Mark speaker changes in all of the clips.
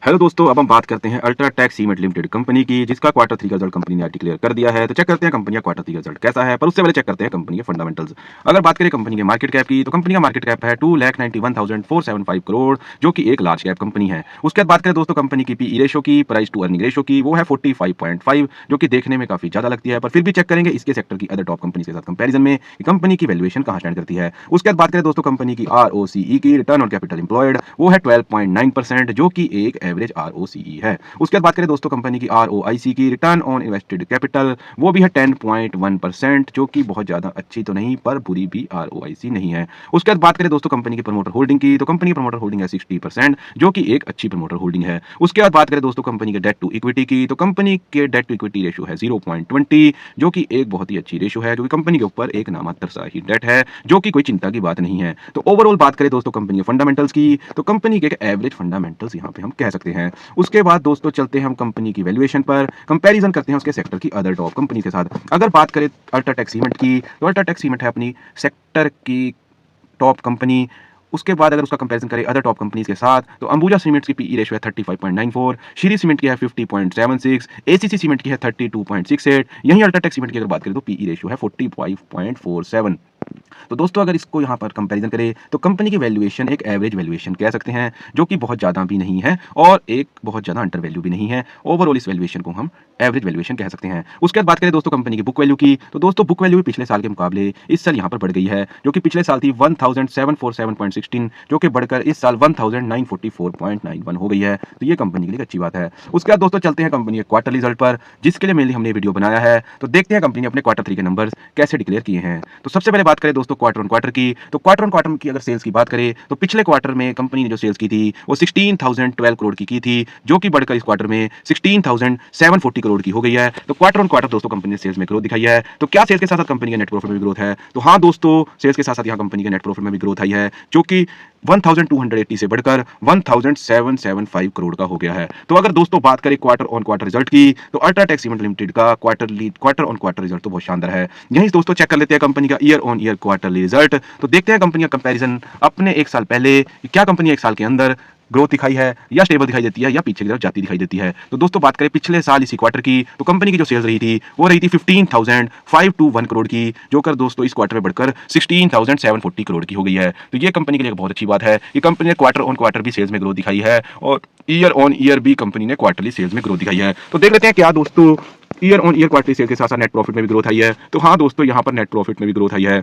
Speaker 1: Hello दोस्तों, अब हम बात करते हैं अल्ट्राटेक सीमेंट लिमिटेड कंपनी की, जिसका क्वार्टर 3 का रिजल्ट कंपनी ने आज डिक्लेयर कर दिया है। तो चेक करते हैं कंपनी का क्वार्टर 3 का रिजल्ट कैसा है, पर उससे पहले चेक करते हैं कंपनी के फंडामेंटल्स। अगर बात करें कंपनी के मार्केट कैप की, तो कंपनी का मार्केट कैप है 2,91,475 करोड़, जो कि एक लार्ज कैप कंपनी है। उसके बाद बात करें दोस्तों कंपनी की पीई रेशो की, प्राइस टू अर्निंग रेशो की, वो है 45.5, जो कि देखने में काफी ज्यादा लगती है, पर फिर भी चेक करेंगे इसके सेक्टर की अदर टॉप कंपनी के साथ कंपेरिजन में कि कंपनी की वैल्यूएशन कहां स्टैंड करती है। उसके बाद बात करें दोस्तों कंपनी की आरओसीई की, रिटर्न ऑन कैपिटल एम्प्लॉयड, वो है 12.9%, जो कि एक एवरेज आरओसीई है। उसके बाद बात करें दोस्तों कंपनी की आरओआईसी की, रिटर्न ऑन इन्वेस्टेड कैपिटल, वो भी है 10.1%, जो कि बहुत ज्यादा अच्छी तो नहीं पर बुरी भी आरओआईसी नहीं है। उसके बाद बात करें दोस्तों कंपनी की प्रमोटर होल्डिंग की, तो कंपनी प्रमोटर होल्डिंग है 60%, जो कि एक अच्छी प्रमोटर होल्डिंग है। उसके बाद बात करें दोस्तों कंपनी के डेट टू इक्विटी की, तो कंपनी के डेट टू इक्विटी रेशियो है 0.20, जो कि एक बहुत ही अच्छी रेशियो है, जो कि कंपनी के ऊपर एक नामात्र सा ही डेट है, जो कि कोई चिंता की बात नहीं है। तो ओवरऑल बात करें दोस्तों कंपनी के फंडामेंटल्स की, तो कंपनी के एक एवरेज फंडामेंटल्स यहाँ पे हम कह सकते हैं। उसके बाद दोस्तों चलते हैं हम कंपनी की वैल्यूएशन पर, कंपैरिजन करते हैं उसके सेक्टर की अदर टॉप कंपनी के साथ। अगर बात करें अल्ट्राटेक सीमेंट की, तो अल्ट्राटेक सीमेंट है अपनी सेक्टर की टॉप कंपनी। उसके बाद अगर उसका कंपैरिजन करें अदर टॉप कंपनीज के साथ, तो अंबुजा सीमेंट्स की पीई रेशियो है 35.94, श्री सीमेंट की है 50.76, एसीसी सीमेंट की है 32.68, यहीं अल्ट्राटेक सीमेंट की अगर बात करें तो पीई रेशियो है 45.47। तो दोस्तों अगर इसको यहाँ पर कंपैरिजन करें तो कंपनी की वैल्यूएशन एक एवरेज वैल्यूएशन कह सकते हैं, जो कि बहुत ज़्यादा भी नहीं है और एक बहुत ज़्यादा अंडर वैल्यू भी नहीं है। ओवरऑल इस वैल्यूएशन को हम एवरेज वैल्यूएशन कह सकते हैं। उसके बाद बात करें दोस्तों कंपनी की बुक वैल्यू की, तो दोस्तों बुक वैल्यू भी पिछले साल के मुकाबले इस साल यहाँ पर बढ़ गई है, जो कि पिछले साल थी 1747.16, जो कि बढ़कर इस साल 1944.91 हो गई है। तो ये कंपनी के लिए अच्छी बात है। उसके बाद दोस्तों चलते हैं कंपनी के क्वार्टर रिजल्ट पर, जिसके लिए मेनली हमने वीडियो बनाया है। तो देखते हैं कंपनी ने अपने क्वार्टर 3 के नंबर्स कैसे डिक्लेयर किए हैं। तो सबसे पहले बात करें दोस्तों क्वार्टर ऑन क्वार्टर की, तो क्वार्टर ऑन क्वार्टर की अगर सेल्स की बात करें तो पिछले क्वार्टर में कंपनी ने जो सेल्स की थी वो 16,012 करोड़ की थी, जो कि बढ़कर इस क्वार्टर में 16,740 करोड़ की हो गई है। तो क्वार्टर ऑन क्वार्टर दोस्तों कंपनी ने सेल्स में ग्रोथ दिखाई है। तो क्या सेल्स के साथ साथ कंपनी के नेट प्रॉफिट में भी ग्रोथ है? तो हाँ दोस्तों, सेल्स के साथ साथ यहाँ कंपनी के नेट प्रॉफिट में भी ग्रोथ आई है, जो कि 1280 से बढ़कर 1775 करोड़ का हो गया है। तो अगर दोस्तों बात करें क्वार्टर ऑन क्वार्टर रिजल्ट की, तो अल्ट्राटेक सीमेंट लिमिटेड का क्वार्टर ऑन क्वार्टर रिजल्ट तो बहुत शानदार है। यहीं दोस्तों चेक कर लेते हैं कंपनी का year on year quarterly result. तो देखते हैं कंपनी का कंपैरिजन अपने एक साल पहले, क्या कंपनी एक साल के अंदर ग्रोथ दिखाई है या स्टेबल दिखाई देती है या पीछे की तरफ जाती दिखाई देती है। तो दोस्तों बात करें पिछले साल इसी क्वार्टर की, तो कंपनी की जो सेल्स रही थी वो रही थी 15,521 करोड़ की, जो कर दोस्तों इस क्वार्टर में बढ़कर 16,740 करोड़ की हो गई है। तो ये कंपनी के लिए बहुत अच्छी बात है कि कंपनी ने क्वार्टर ऑन क्वार्टर भी सेल्स में ग्रोथ दिखाई है और ईयर ऑन ईयर भी कंपनी ने क्वार्टरली सेल्स में ग्रोथ दिखाई है। तो देख लेते हैं क्या दोस्तों year on year quarterly sales के साथ साथ नेट प्रॉफिट में भी ग्रोथ आई है। तो हाँ दोस्तों, यहाँ पर नेट प्रॉफिट में भी ग्रोथ आई है।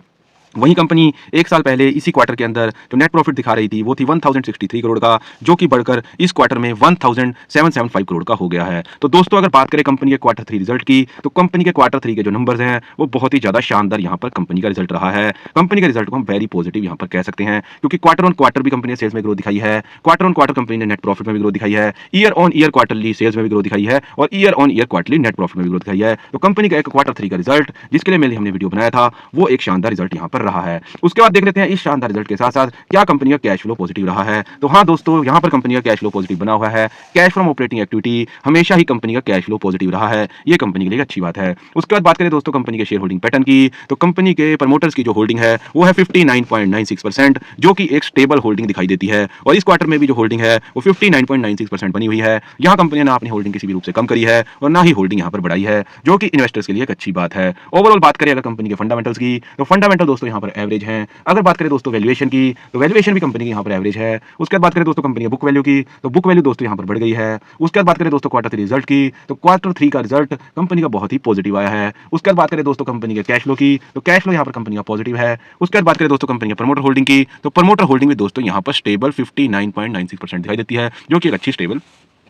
Speaker 1: वहीं कंपनी एक साल पहले इसी क्वार्टर के अंदर जो नेट प्रॉफिट दिखा रही थी वो थी 1063 करोड़ का, जो कि बढ़कर इस क्वार्टर में 1775 करोड़ का हो गया है। तो दोस्तों अगर बात करें कंपनी के क्वार्टर 3 रिजल्ट की, तो कंपनी के क्वार्टर 3 के जो नंबर्स हैं वो बहुत ही ज्यादा शानदार यहाँ पर कंपनी का रिजल्ट रहा है। कंपनी के रिजल्ट को हम वेरी पॉजिटिव यहाँ पर कह सकते हैं, क्योंकि क्वार्टर ऑन क्वार्टर भी कंपनी ने सेल्स में ग्रोथ दिखाई है, क्वार्टर ऑन क्वार्टर कंपनी ने नेट प्रॉफिट में भी ग्रोथ दिखाई है, year on year quarterly sales में भी ग्रोथ दिखाई है और year on year quarterly net profit में भी ग्रोथ दिखाई है। तो कंपनी का एक क्वार्टर 3 का रिजल्ट, जिसके लिए मेनली हमने वीडियो बनाया था, वो एक शानदार रिजल्ट यहाँ पर रहा है। उसके बाद देख लेते हैं इस शानदार रिजल्ट के साथ साथ क्या कंपनी का कैश फ्लो पॉजिटिव रहा है। तो हाँ दोस्तों, यहाँ पर कंपनी का कैश फ्लो पॉजिटिव बना हुआ है। कैश फ्रॉम ऑपरेटिंग एक्टिविटी हमेशा ही कंपनी का कैश फ्लो पॉजिटिव रहा है, ये कंपनी के लिए अच्छी बात है। उसके बाद बात करें दोस्तों कंपनी के शेयर होल्डिंग पैटर्न की, तो कंपनी के प्रमोटर्स की जो होल्डिंग है वो है 59.96%, जो कि एक स्टेबल होल्डिंग दिखाई देती है और इस क्वार्टर में भी जो होल्डिंग है वो 59.96% बनी हुई है। यहाँ कंपनी ने ना अपनी होल्डिंग किसी भी रूप से कम करी है और ना ही होल्डिंग यहाँ पर बढ़ाई है, जो कि इन्वेस्टर्स के लिए एक अच्छी बात है। ओवरऑल बात करें अगर कंपनी के फंडामेंटल्स की, तो फंडामेंटल दोस्तों यहाँ पर एवरेज हैं। अगर बात करें दोस्तों वैल्यूएशन की, तो वैल्यूएशन भी कंपनी की यहाँ पर एवरेज है। उसके बाद बात करें दोस्तों कंपनी की बुक वैल्यू की, तो बुक वैल्यू दोस्तों यहाँ पर बढ़ गई है। उसके बाद बात करें दोस्तों क्वार्टर 3 रिजल्ट की, तो क्वार्टर 3 का रिजल्ट कंपनी का बहुत ही पॉजिटिव आया है। उसके बाद बात करें दोस्तों कंपनी के कैश फ्लो की, तो कैश फ्लो यहाँ पर कंपनी का पॉजिटिव है। उसके बाद बात करें दोस्तों कंपनी के प्रमोटर होल्डिंग की, तो प्रमोटर होल्डिंग भी दोस्तों यहाँ पर स्टेबल 59.96% दिखाई देती है, जो कि एक अच्छी स्टेबल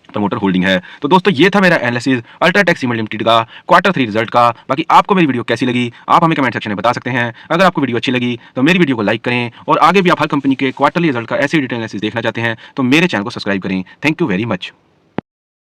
Speaker 1: प्रमोटर होल्डिंग है। तो दोस्तों ये था मेरा एनालिसिस अल्ट्राटेक सीमेंट लिमिटेड का क्वार्टर 3 रिजल्ट का। बाकी आपको मेरी वीडियो कैसी लगी आप हमें कमेंट सेक्शन में बता सकते हैं। अगर आपको वीडियो अच्छी लगी तो मेरी वीडियो को लाइक करें और आगे भी आप हर कंपनी के क्वार्टरली रिजल्ट का ऐसे डिटेल एनालिसिस देखना चाहते हैं तो मेरे चैनल को सब्सक्राइब करें। Thank you very much.